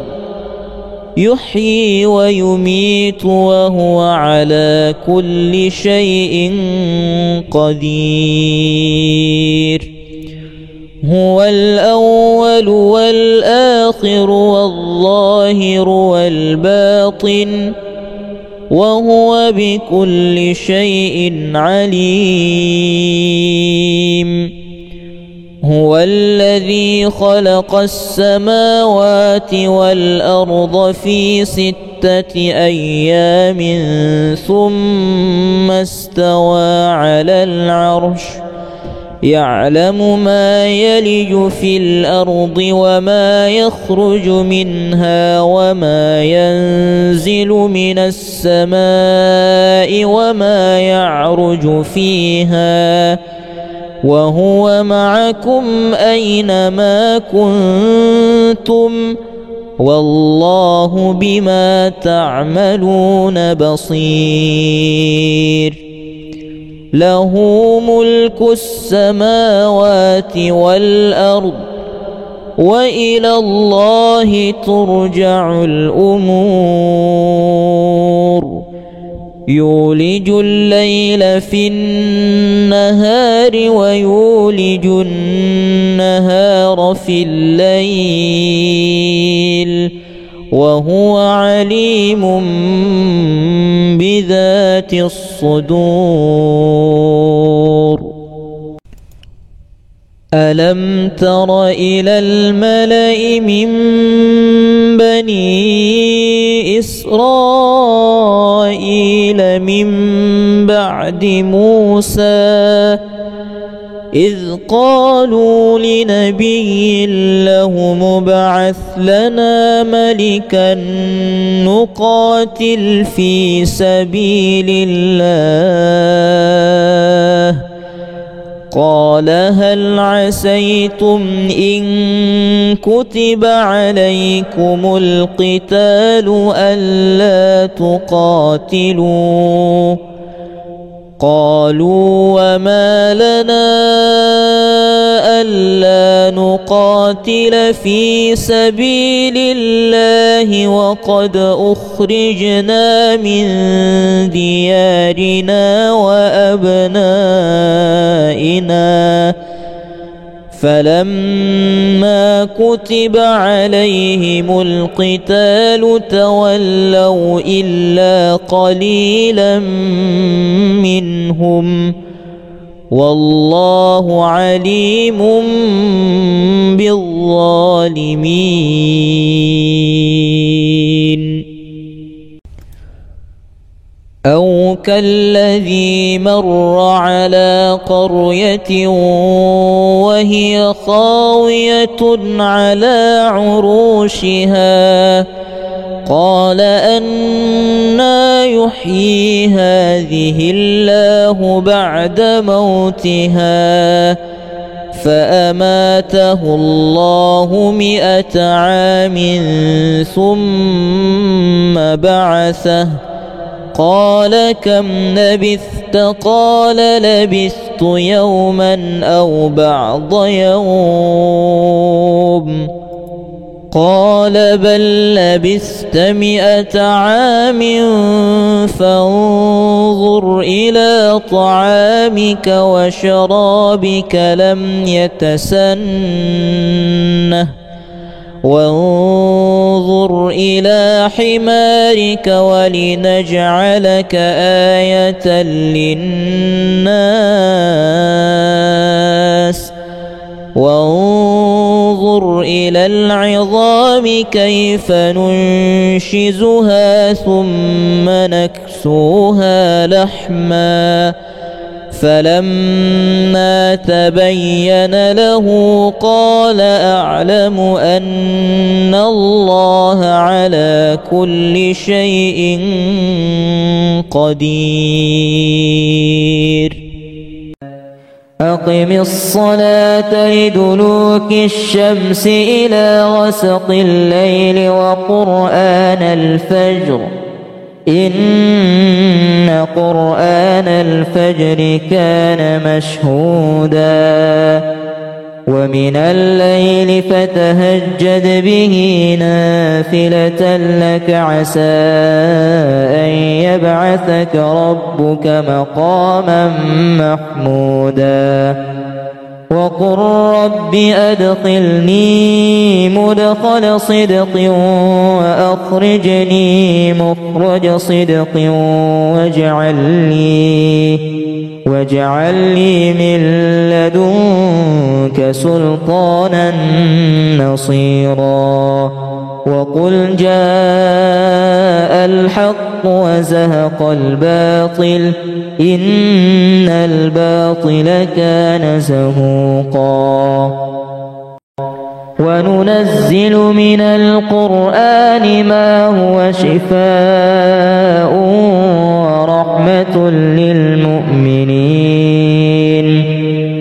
يحيي ويميت وهو على كل شيء قدير هو الأول والآخر والظاهر والباطن وهو بكل شيء عليم هو الذي خلق السماوات والأرض في 6 أيام ثم استوى على العرش يعلم ما يلج في الأرض وما يخرج منها وما ينزل من السماء وما يعرج فيها وهو معكم أينما كنتم والله بما تعملون بصير له ملك السماوات والأرض وإلى الله ترجع الأمور يولج الليل في النهار ويولج النهار في الليل وهو عليم بذات الصدور ألم تر إلى الملأ من بني إسرائيل من بعد موسى إذ قالوا لنبي له ابعث لنا ملكا نقاتل في سبيل الله قال هل عسيتم إن كتب عليكم القتال ألا تقاتلوا قالوا وما لنا ألا نقاتل في سبيل الله وقد أخرجنا من ديارنا وأبنائنا فلما كتب عليهم القتال تولوا إلا قليلا منهم والله عليم بالظالمين أو كالذي مر على قرية وهي خاوية على عروشها قال أنى يحيي هذه الله بعد موتها فأماته الله 100 عام ثم بعثه قال كم لبثت قال لبثت يوما أو بعض يوم قال بل لبثت 100 عام فانظر إلى طعامك وشرابك لم يتسنه وانظر إلى حمارك ولنجعلك آية للناس وانظر إلى العظام كيف ننشزها ثم نكسوها لحما فلما تبين له قال أعلم أن الله على كل شيء قدير أقم الصلاة لدلوك الشمس إلى غسق الليل وقرآن الفجر إن قرآن الفجر كان مشهودا ومن الليل فتهجد به نافلة لك عسى أن يبعثك ربك مقاما محمودا وقل رب أدخلني مدخل صدق وأخرجني مخرج صدق واجعل لي من لدنك سلطانا نصيرا وقل جاء الحق وزهق الباطل إن الباطل كان زهوقا وننزل من القرآن ما هو شفاء ورحمة للمؤمنين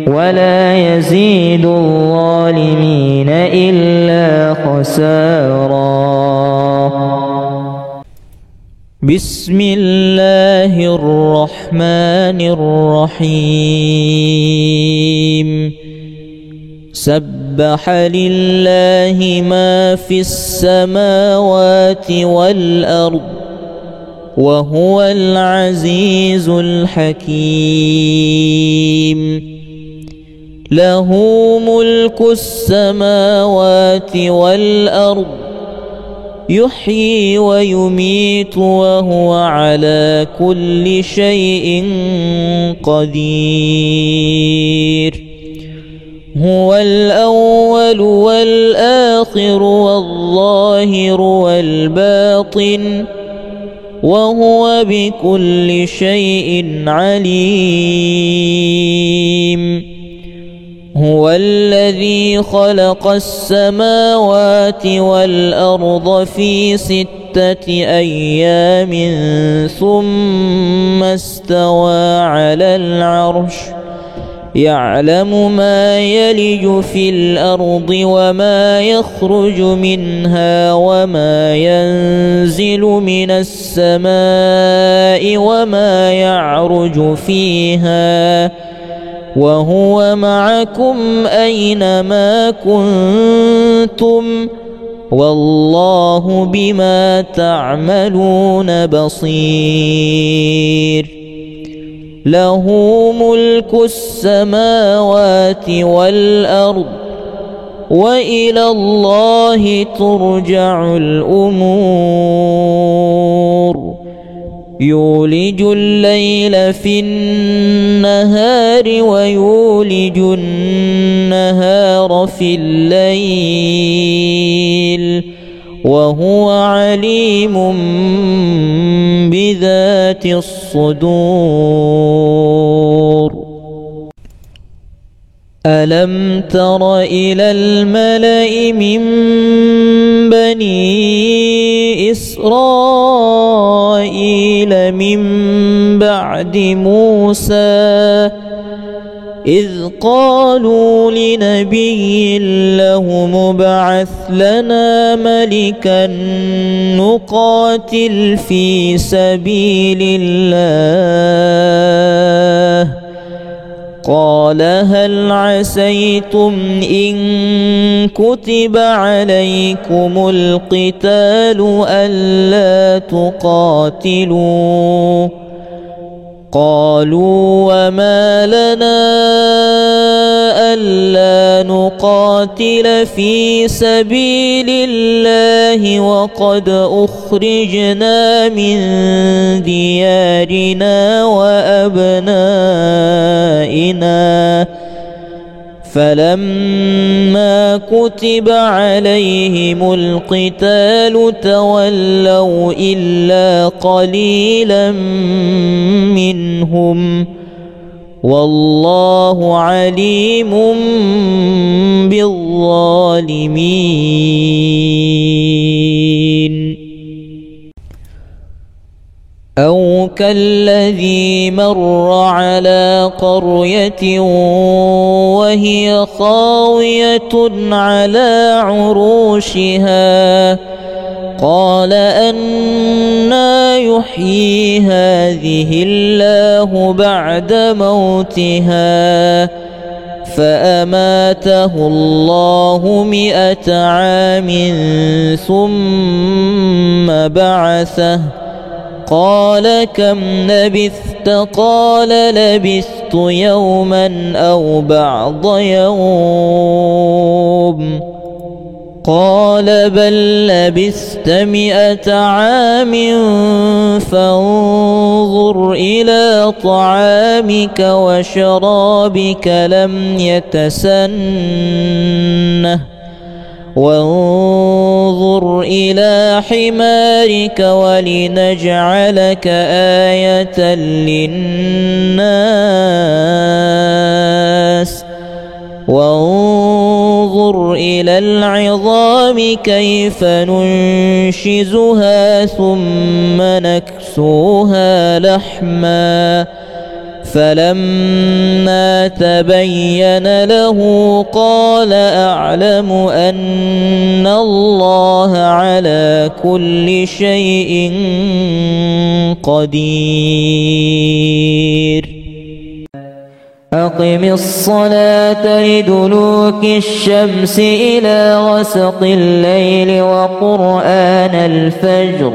ولا يزيد الظالمين إلا خسارا. بسم الله الرحمن الرحيم. سبح لله ما في السماوات والأرض وهو العزيز الحكيم. له ملك السماوات والأرض يحيي ويميت وهو على كل شيء قدير. هو الأول والآخر والظاهر والباطن وهو بكل شيء عليم. هو الذي خلق السماوات والأرض في 6 أيام ثم استوى على العرش يعلم ما يلج في الأرض وما يخرج منها وما ينزل من السماء وما يعرج فيها وهو معكم أينما كنتم والله بما تعملون بصير. له ملك السماوات والأرض وإلى الله ترجع الأمور. يولج الليل في النهار ويولج النهار في الليل وهو عليم بذات الصدور. ألم تر إلى الملأ من بني إسرائيل من بعد موسى إذ قالوا لنبي له مبعث لنا ملكا نقاتل في سبيل الله قال هل عسيتم إن كتب عليكم القتال ألا تقاتلوا قالوا وما لنا ألا نقاتل في سبيل الله وقد أخرجنا من ديارنا وأبنائنا فلما كتب عليهم القتال تولوا إلا قليلا منهم والله عليم بالظالمين. أو كالذي مر على قرية وهي خاوية على عروشها قال أنى يحيي هذه الله بعد موتها فأماته الله 100 عام ثم بعثه قال كم لبثت قال لبثت يوما أو بعض يوم قال بل لبثت 100 عام فانظر إلى طعامك وشرابك لم يتسنه وانظر إلى حمارك ولنجعلك آية للناس وانظر إلى العظام كيف ننشزها ثم نكسوها لحما فلما تبين له قال أعلم أن الله على كل شيء قدير. أقم الصلاة لدلوك الشمس إلى غسق الليل وقرآن الفجر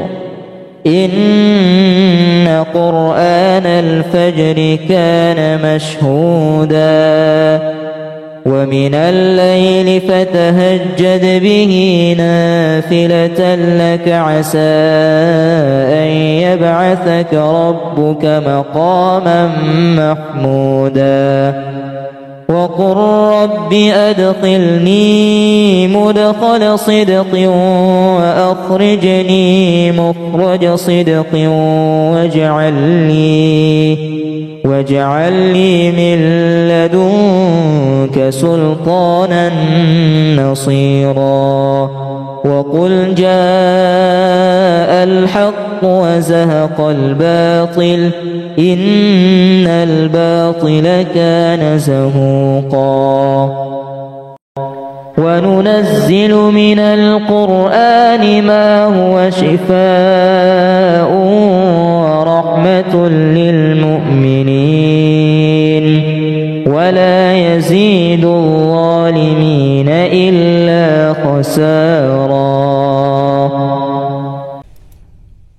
إن قرآن الفجر كان مشهودا ومن الليل فتهجد به نافلة لك عسى أن يبعثك ربك مقاما محمودا وقل رب أدخلني مدخل صدق وأخرجني مخرج صدق واجعل لي من لدنك سلطانا نصيرا وقل جاء الحق وزهق الباطل إن الباطل كان زهوقا وننزل من القرآن ما هو شفاء ورحمة للمؤمنين ولا يزيد الظالمين إلا خسارا.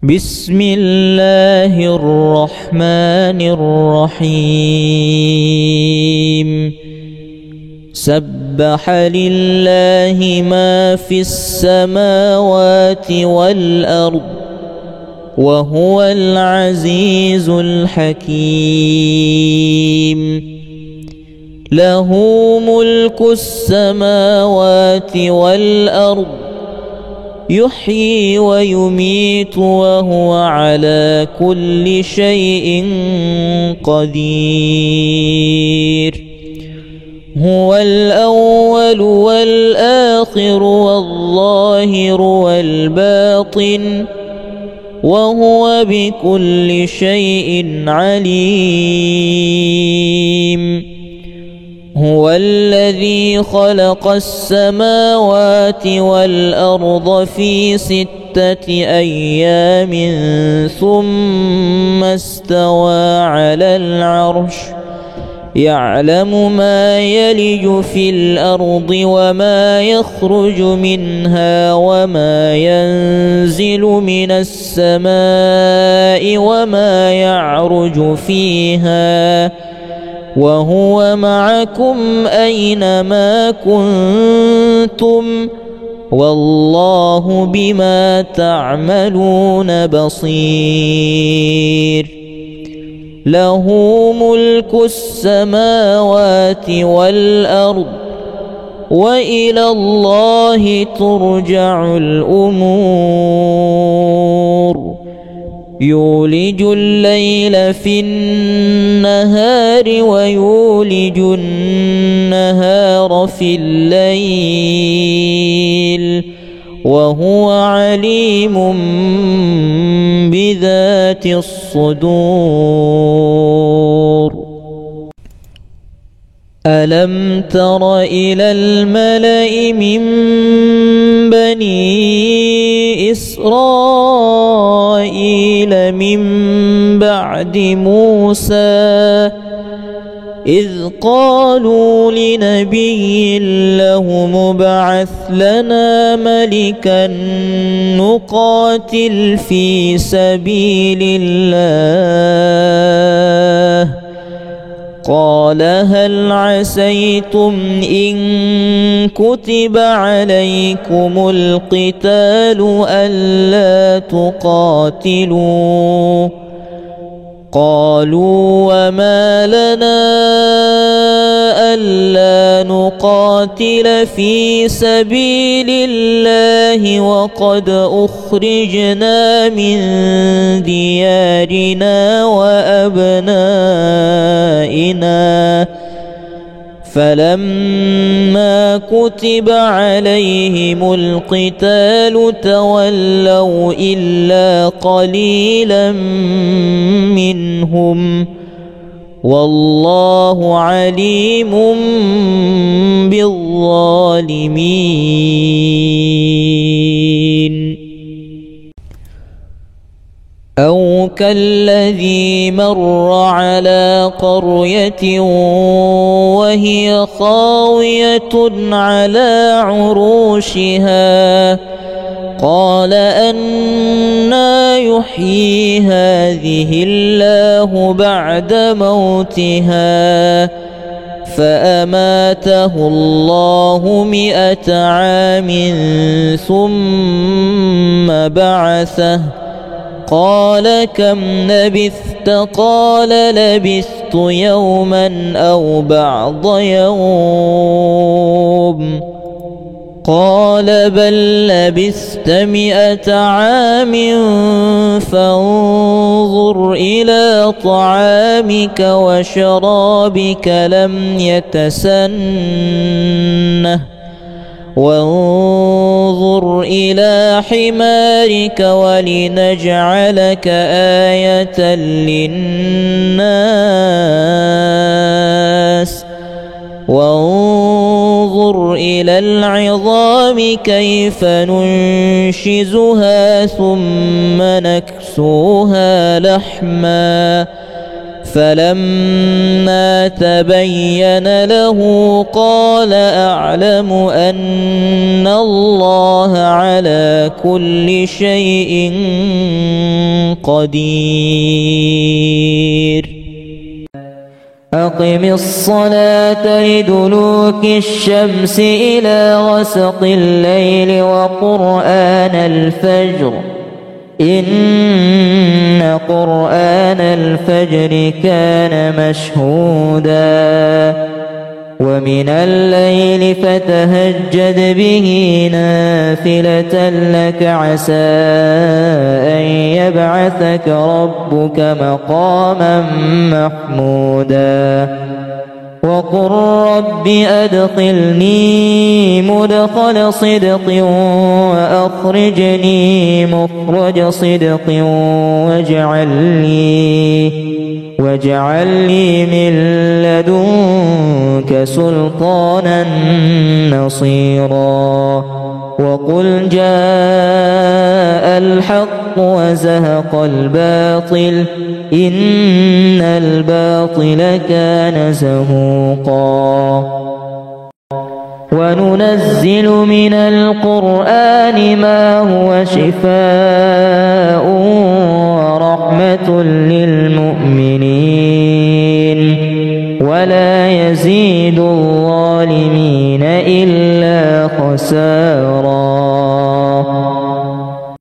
بسم الله الرحمن الرحيم سبح لله ما في السماوات والأرض وهو العزيز الحكيم له ملك السماوات والأرض يحيي ويميت وهو على كل شيء قدير هو الأول والآخر والظاهر والباطن وهو بكل شيء عليم هو الذي خلق السماوات والأرض في 6 أيام ثم استوى على العرش يعلم ما يلج في الأرض وما يخرج منها وما ينزل من السماء وما يعرج فيها وهو معكم أينما كنتم والله بما تعملون بصير له ملك السماوات والأرض وإلى الله ترجع الأمور يولج الليل في النهار ويولج النهار في الليل وهو عليم بذات الصدور ألم تر إلى الملأ من بني إسرائيل من بعد موسى إذ قالوا لنبي له مبعث لنا ملكا نقاتل في سبيل الله قال هل عسيتم إن كتب عليكم القتال ألا تقاتلوا قالوا وما لنا ألا نقاتل في سبيل الله وقد أخرجنا من ديارنا وأبنائنا فلما كتب عليهم القتال تولوا إلا قليلا منهم والله عليم بالظالمين. أو كالذي مر على قرية وهي خاوية على عروشها قال أنى يحيي هذه الله بعد موتها فأماته الله 100 عام ثم بعثه قال كم لبثت قال لبثت يوما أو بعض يوم قال بل لبثت 100 عام فانظر إلى طعامك وشرابك لم يتسنه وانظر إلى حمارك ولنجعلك آية للناس وانظر إلى العظام كيف ننشزها ثم نكسوها لحما فلما تبين له قال أعلم أن الله على كل شيء قدير. أقم الصلاة لدلوك الشمس إلى غسق الليل وقرآن الفجر إن قرآن الفجر كان مشهودا ومن الليل فتهجد به نافلة لك عسى أن يبعثك ربك مقاما محمودا وقل رب أدخلني مدخل صدق وأخرجني مخرج صدق واجعل لي من لدنك سلطانا نصيرا وقل جاء الحق وزهق الباطل إن الباطل كان زهوقا وننزل من القرآن ما هو شفاء ورحمة للمؤمنين ولا يزيد الظالمين إلا خسارا.